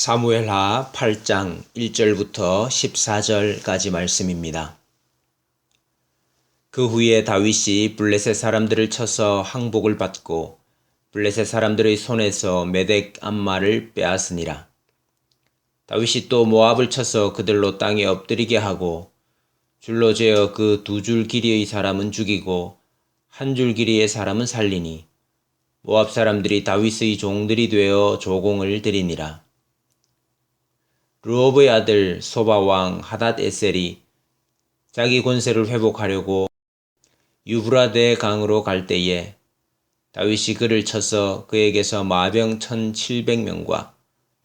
사무엘하 8장 1절부터 14절까지 말씀입니다. 그 후에 다윗이 블레셋 사람들을 쳐서 항복을 받고 블레셋 사람들의 손에서 메덱 암마를 빼앗으니라. 다윗이 또 모압을 쳐서 그들로 땅에 엎드리게 하고 줄로 재어 그 2줄 길이의 사람은 죽이고 1줄 길이의 사람은 살리니 모압 사람들이 다윗의 종들이 되어 조공을 드리니라. 르홉의 아들 소바 왕 하닷 에셀이 자기 권세를 회복하려고 유브라데 강으로 갈 때에 다윗이 그를 쳐서 그에게서 마병 1700명과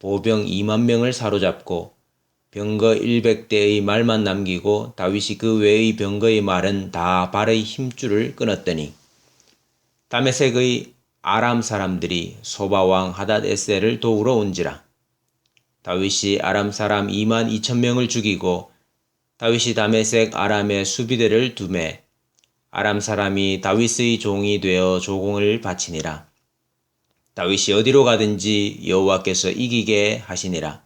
보병 20000명을 사로잡고 병거 100대의 말만 남기고 다윗이 그 외의 병거의 말은 다 발의 힘줄을 끊었더니 다메섹의 아람 사람들이 소바 왕 하닷 에셀을 도우러 온지라. 다윗이 아람 사람 22000명을 죽이고 다윗이 다메섹 아람의 수비대를 두매 아람 사람이 다윗의 종이 되어 조공을 바치니라. 다윗이 어디로 가든지 여호와께서 이기게 하시니라.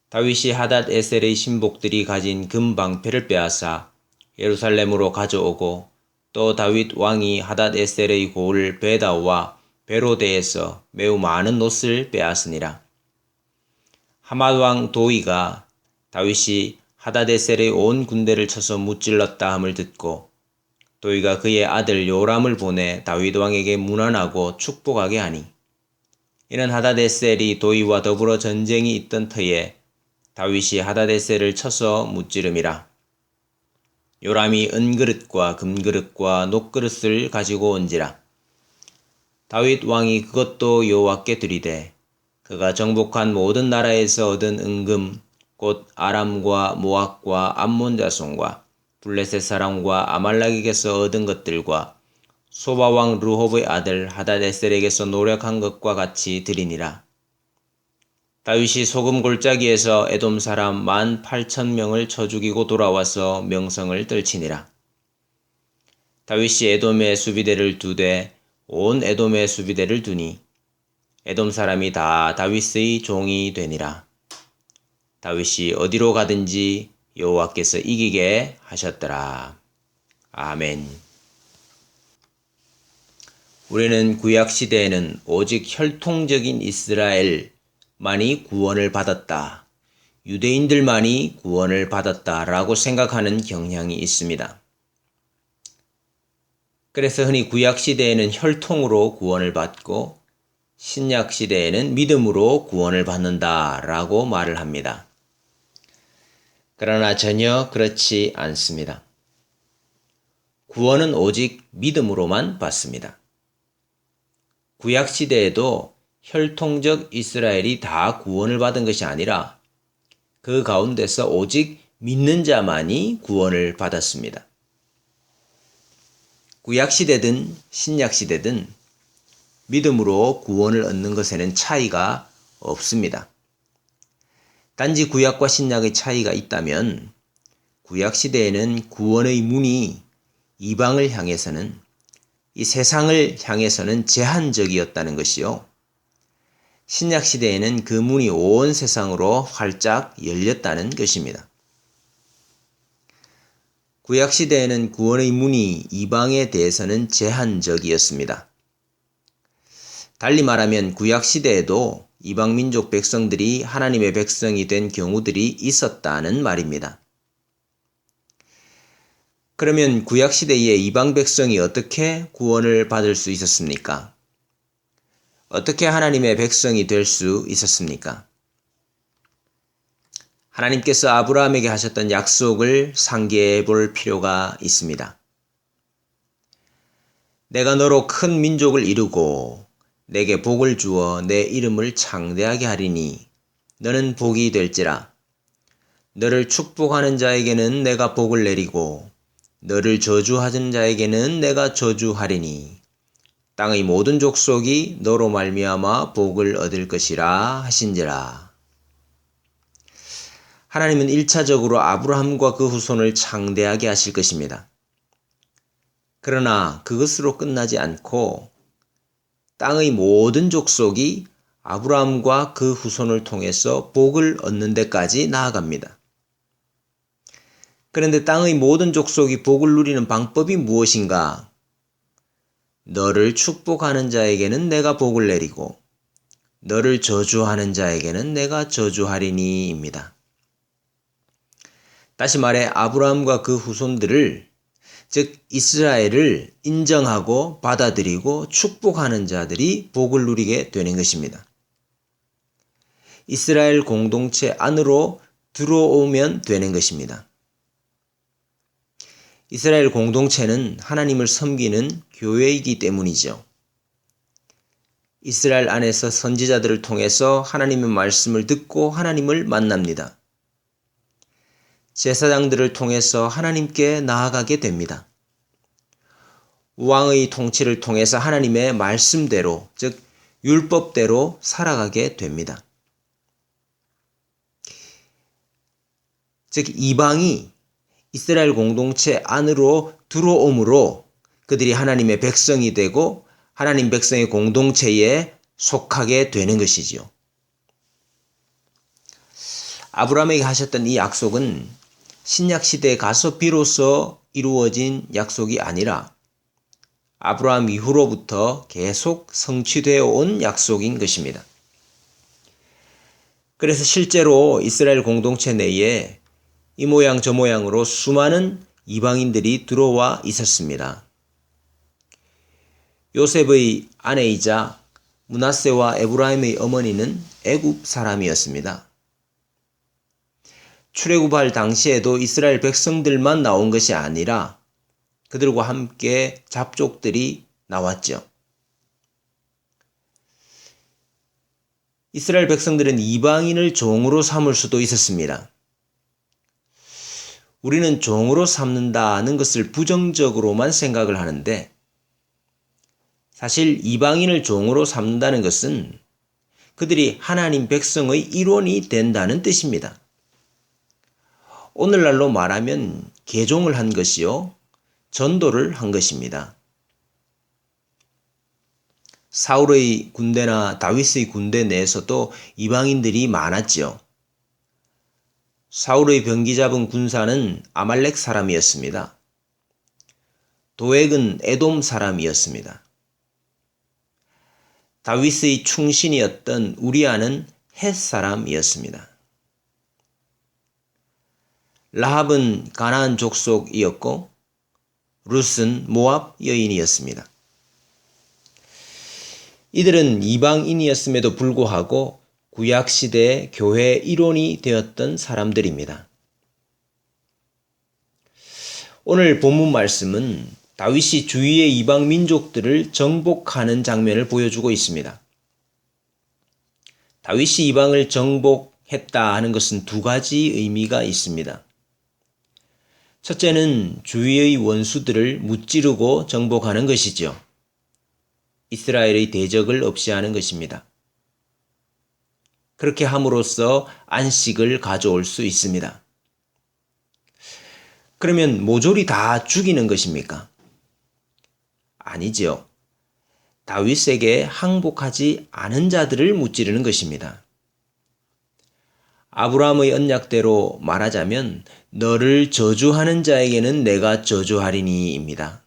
다윗이 하닷 에셀의 신복들이 가진 금 방패를 빼앗아 예루살렘으로 가져오고 또 다윗 왕이 하닷 에셀의 고을 베다와 베로데에서 매우 많은 옷을 빼앗으니라. 하맛 왕 도이가 다윗이 하닷에셀의 온 군대를 쳐서 무찔렀다 함을 듣고 도이가 그의 아들 요람을 보내 다윗 왕에게 문안하고 축복하게 하니 이는 하닷에셀이 도이와 더불어 전쟁이 있던 터에 다윗이 하닷에셀을 쳐서 무찌름이라. 요람이 은그릇과 금그릇과 녹그릇을 가지고 온지라. 다윗 왕이 그것도 여호와께 드리되 그가 정복한 모든 나라에서 얻은 은금 곧 아람과 모압과 암몬 자손과 블레셋 사람과 아말렉에게서 얻은 것들과 소바 왕 르홉의 아들 하닷에셀에게서 노력한 것과 같이 드리니라. 다윗이 소금 골짜기에서 에돔 사람 18,000명을 쳐 죽이고 돌아와서 명성을 떨치니라. 다윗이 에돔의 수비대를 두되 온 에돔의 수비대를 두니 에돔 사람이 다 다윗의 종이 되니라. 다윗이 어디로 가든지 여호와께서 이기게 하셨더라. 아멘. 우리는 구약시대에는 오직 혈통적인 이스라엘만이 구원을 받았다, 유대인들만이 구원을 받았다라고 생각하는 경향이 있습니다. 그래서 흔히 구약시대에는 혈통으로 구원을 받고 신약시대에는 믿음으로 구원을 받는다라고 말을 합니다. 그러나 전혀 그렇지 않습니다. 구원은 오직 믿음으로만 받습니다. 구약시대에도 혈통적 이스라엘이 다 구원을 받은 것이 아니라 그 가운데서 오직 믿는 자만이 구원을 받았습니다. 구약시대든 신약시대든 믿음으로 구원을 얻는 것에는 차이가 없습니다. 단지 구약과 신약의 차이가 있다면 구약시대에는 구원의 문이 이방을 향해서는, 이 세상을 향해서는 제한적이었다는 것이요. 신약시대에는 그 문이 온 세상으로 활짝 열렸다는 것입니다. 구약시대에는 구원의 문이 이방에 대해서는 제한적이었습니다. 달리 말하면 구약시대에도 이방민족 백성들이 하나님의 백성이 된 경우들이 있었다는 말입니다. 그러면 구약시대의 이방 백성이 어떻게 구원을 받을 수 있었습니까? 어떻게 하나님의 백성이 될 수 있었습니까? 하나님께서 아브라함에게 하셨던 약속을 상기해 볼 필요가 있습니다. 내가 너로 큰 민족을 이루고 내게 복을 주어 내 이름을 창대하게 하리니 너는 복이 될지라. 너를 축복하는 자에게는 내가 복을 내리고 너를 저주하는 자에게는 내가 저주하리니 땅의 모든 족속이 너로 말미암아 복을 얻을 것이라 하신지라. 하나님은 1차적으로 아브라함과 그 후손을 창대하게 하실 것입니다. 그러나 그것으로 끝나지 않고 땅의 모든 족속이 아브라함과 그 후손을 통해서 복을 얻는 데까지 나아갑니다. 그런데 땅의 모든 족속이 복을 누리는 방법이 무엇인가? 너를 축복하는 자에게는 내가 복을 내리고 너를 저주하는 자에게는 내가 저주하리니입니다. 다시 말해 아브라함과 그 후손들을, 즉 이스라엘을 인정하고 받아들이고 축복하는 자들이 복을 누리게 되는 것입니다. 이스라엘 공동체 안으로 들어오면 되는 것입니다. 이스라엘 공동체는 하나님을 섬기는 교회이기 때문이죠. 이스라엘 안에서 선지자들을 통해서 하나님의 말씀을 듣고 하나님을 만납니다. 제사장들을 통해서 하나님께 나아가게 됩니다. 왕의 통치를 통해서 하나님의 말씀대로, 즉 율법대로 살아가게 됩니다. 즉 이방이 이스라엘 공동체 안으로 들어옴으로 그들이 하나님의 백성이 되고 하나님 백성의 공동체에 속하게 되는 것이지요. 아브라함에게 하셨던 이 약속은 신약 시대에 가서 비로소 이루어진 약속이 아니라 아브라함 이후로부터 계속 성취되어 온 약속인 것입니다. 그래서 실제로 이스라엘 공동체 내에 이 모양 저 모양으로 수많은 이방인들이 들어와 있었습니다. 요셉의 아내이자 므낫세와 에브라임의 어머니는 애굽 사람이었습니다. 출애굽할 당시에도 이스라엘 백성들만 나온 것이 아니라 그들과 함께 잡족들이 나왔죠. 이스라엘 백성들은 이방인을 종으로 삼을 수도 있었습니다. 우리는 종으로 삼는다는 것을 부정적으로만 생각을 하는데 사실 이방인을 종으로 삼는다는 것은 그들이 하나님 백성의 일원이 된다는 뜻입니다. 오늘날로 말하면 개종을 한 것이요, 전도를 한 것입니다. 사울의 군대나 다윗의 군대 내에서도 이방인들이 많았지요. 사울의 병기 잡은 군사는 아말렉 사람이었습니다. 도액은 에돔 사람이었습니다. 다윗의 충신이었던 우리아는 헷 사람이었습니다. 라합은 가나안 족속이었고 룻은 모압 여인이었습니다. 이들은 이방인이었음에도 불구하고 구약시대의 교회 일원이 되었던 사람들입니다. 오늘 본문 말씀은 다윗이 주위의 이방 민족들을 정복하는 장면을 보여주고 있습니다. 다윗이 이방을 정복했다 하는 것은 두 가지 의미가 있습니다. 첫째는 주위의 원수들을 무찌르고 정복하는 것이죠. 이스라엘의 대적을 없이 하는 것입니다. 그렇게 함으로써 안식을 가져올 수 있습니다. 그러면 모조리 다 죽이는 것입니까? 아니지요. 다윗에게 항복하지 않은 자들을 무찌르는 것입니다. 아브라함의 언약대로 말하자면 너를 저주하는 자에게는 내가 저주하리니입니다.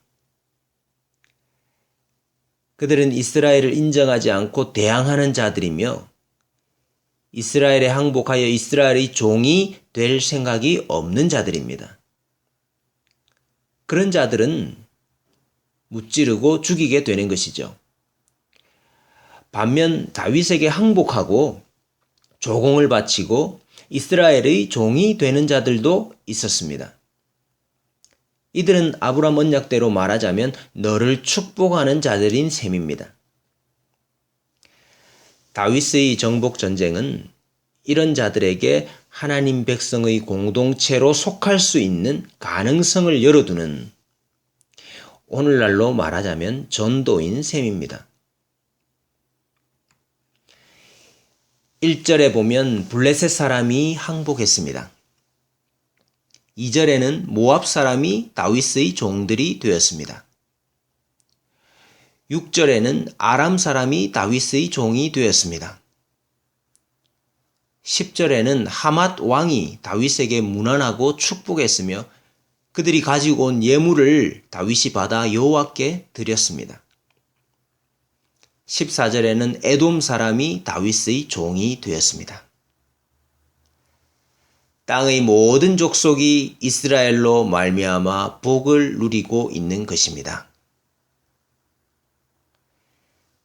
그들은 이스라엘을 인정하지 않고 대항하는 자들이며 이스라엘에 항복하여 이스라엘의 종이 될 생각이 없는 자들입니다. 그런 자들은 무찌르고 죽이게 되는 것이죠. 반면 다윗에게 항복하고 조공을 바치고 이스라엘의 종이 되는 자들도 있었습니다. 이들은 아브라함 언약대로 말하자면 너를 축복하는 자들인 셈입니다. 다윗의 정복 전쟁은 이런 자들에게 하나님 백성의 공동체로 속할 수 있는 가능성을 열어두는, 오늘날로 말하자면 전도인 셈입니다. 1절에 보면 블레셋 사람이 항복했습니다. 2절에는 모압 사람이 다윗의 종들이 되었습니다. 6절에는 아람 사람이 다윗의 종이 되었습니다. 10절에는 하맛 왕이 다윗에게 문안하고 축복했으며 그들이 가지고 온 예물을 다윗이 받아 여호와께 드렸습니다. 14절에는 에돔 사람이 다윗의 종이 되었습니다. 땅의 모든 족속이 이스라엘로 말미암아 복을 누리고 있는 것입니다.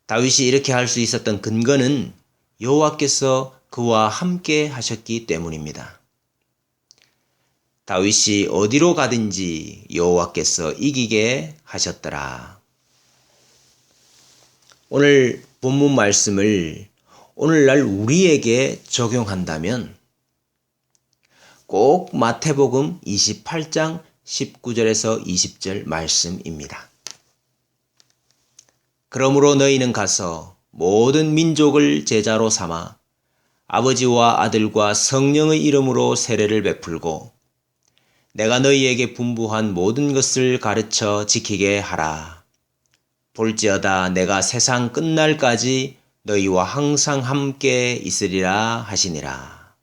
다윗이 이렇게 할 수 있었던 근거는 여호와께서 그와 함께 하셨기 때문입니다. 다윗이 어디로 가든지 여호와께서 이기게 하셨더라. 오늘 본문 말씀을 오늘날 우리에게 적용한다면 꼭 마태복음 28장 19절에서 20절 말씀입니다. 그러므로 너희는 가서 모든 민족을 제자로 삼아 아버지와 아들과 성령의 이름으로 세례를 베풀고 내가 너희에게 분부한 모든 것을 가르쳐 지키게 하라. 볼지어다 내가 세상 끝날까지 너희와 항상 함께 있으리라 하시니라.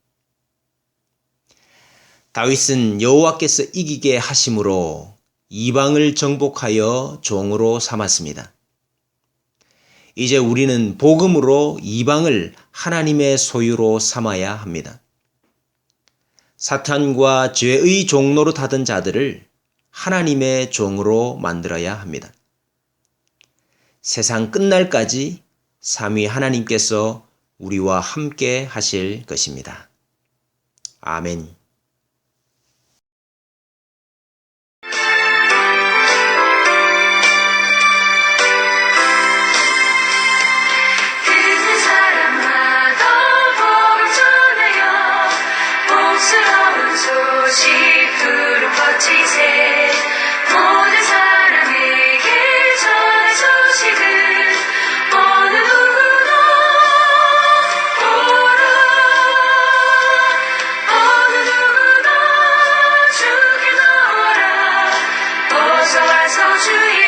다윗은 여호와께서 이기게 하심으로 이방을 정복하여 종으로 삼았습니다. 이제 우리는 복음으로 이방을 하나님의 소유로 삼아야 합니다. 사탄과 죄의 종로로 타던 자들을 하나님의 종으로 만들어야 합니다. 세상 끝날까지 삼위 하나님께서 우리와 함께 하실 것입니다. 아멘. 모든 사람에게 전해 소식을 어느 누구나 오라 어느 누구나 주께 나와라 어서 와서 주의